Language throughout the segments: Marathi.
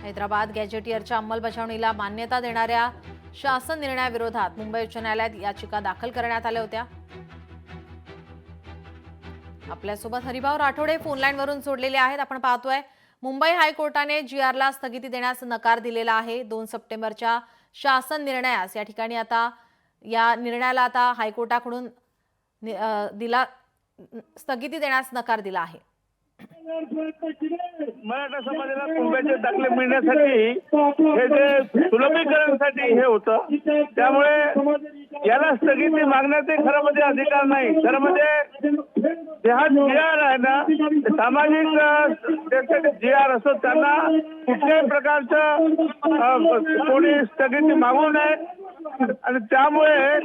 हैदराबाद गॅजेटियरच्या अंमलबजावणीला मान्यता देणाऱ्या शासन निर्णयाविरोधात मुंबई उच्च न्यायालयात याचिका दाखल करण्यात आल्या होत्या। आपल्यासोबत हरिभाऊ राठोडे फोन लाईनवरून जोडलेले आहेत। आपण पाहतोय मुंबई हायकोर्टाने जीआरला स्थगिती देण्यास नकार दिलेला आहे। 2 सप्टेंबरच्या शासन निर्णयास या ठिकाणी आता या निर्णयाला आता हायकोर्टाकडून स्थगिती देण्यास नकार दिला आहे। मराठा समाजाला कुटुंबाचे दाखले मिळण्यासाठी हे जे सुलभीकरणासाठी हे होतं, त्यामुळे याला स्थगिती मागण्याचे खरं म्हणजे अधिकार नाही। खरं म्हणजे हा जीआर आहे ना, सामाजिक जीआर असतो, त्यांना कुठल्याही प्रकारचं कोणी स्थगिती मागू नये। आणि त्यामुळे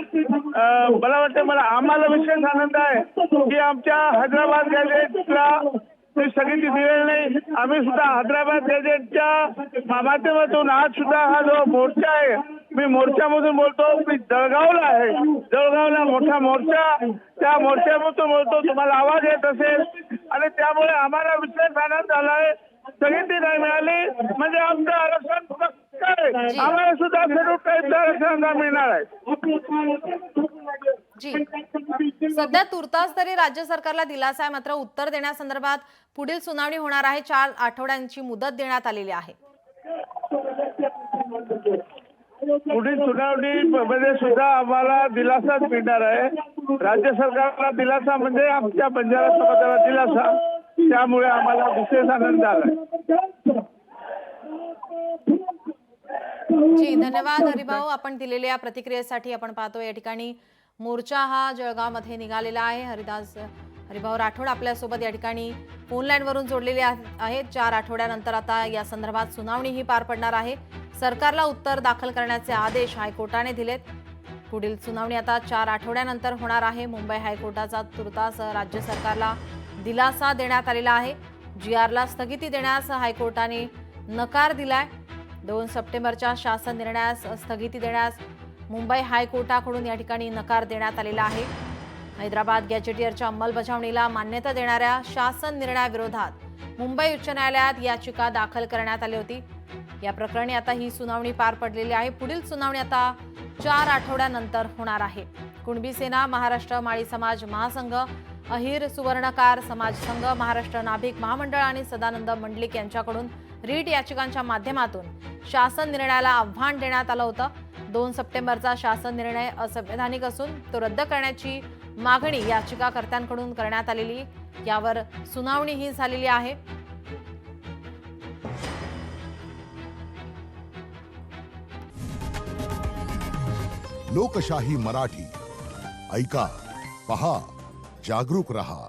मला वाटतं आम्हाला विशेष आनंद आहे की आमच्या हैदराबाद गॅजेटला स्थगिती दिलेली नाही। आम्ही सुद्धा हैदराबाद गॅजेटच्या माध्यमातून आज सुद्धा हा जो मोर्चा आहे, मी मोर्चामधून बोलतो, मी जळगावला आहे, जळगावला मोठा मोर्चा, त्या मोर्चामधून बोलतो, तुम्हाला आवाज येत असेल। आणि त्यामुळे आम्हाला विशेष आनंद झाला आहे। स्थगिती नाही मिळाली म्हणजे आमचं आरक्षण पक्क आहे, आम्हाला सुद्धा शेड्यूल कास्टचं आरक्षण मिळणार आहे। जी, सध्या तुर्तास तरी राज्य सरकारला दिलासा आहे, मात्र उत्तर देण्यासंदर्भात पुढील सुनावणी होणार आहे। 4 आठवड्यांची मुदत देण्यात आलेली आहे। पुढील सुनावणीमध्ये सुद्धा आम्हाला दिलासाच मिळणार आहे। राज्य सरकारला दिलासा म्हणजे आमच्या बंजारा समाजाला दिलासा, त्यामुळे आम्हाला विशेष आनंद झाला। जी, धन्यवाद हरिभाऊ आपण दिलेल्या प्रतिक्रियेसाठी। आपण पाहतो या ठिकाणी मोर्चा हा जळगावमध्ये निघालेला आहे। हरिभाऊ राठोड आपल्यासोबत या ठिकाणी फोन लाईनवरून जोडलेले आहेत। 4 आठवड्यानंतर आता या संदर्भात सुनावणी ही पार पडणार आहे। सरकारला उत्तर दाखल करण्याचे आदेश हायकोर्टाने दिलेत। पुढील सुनावणी आता 4 आठवड्यानंतर होणार आहे। मुंबई हायकोर्टाचा तुर्तास राज्य सरकारला दिलासा देण्यात आलेला आहे। जीआरला स्थगिती देण्यास हायकोर्टाने नकार दिलाय। 2 सप्टेंबरच्या शासन निर्णयास स्थगिती देण्यास मुंबई हायकोर्टाकडून या ठिकाणी नकार देण्यात आलेला आहे। हैदराबाद गॅजेटियरच्या अंमलबजावणीला मान्यता देणाऱ्या शासन निर्णयाविरोधात मुंबई उच्च न्यायालयात याचिका दाखल करण्यात आली होती। या प्रकरणी आता ही सुनावणी पार पडलेली आहे। पुढील सुनावणी आता 4 आठवड्यानंतर होणार आहे। कुणबी सेना, महाराष्ट्र माळी समाज महासंघ, अहिर सुवर्णकार समाज संघ, महाराष्ट्र नाभिक महामंडळ आणि सदानंद मंडलिक यांच्याकडून रीट याचिकांच्या माध्यमातून शासन निर्णयाला आव्हान देण्यात आलं होतं। 2 सप्टेंबरचा शासन निर्णय असंवैधानिक असून तो रद्द करण्याची मागणी याचिकाकर्त्यांकडून करण्यात आलेली, यावर सुनावणी ही झालेली आहे। लोकशाही मराठी ऐका, पहा, जागरूक रहा।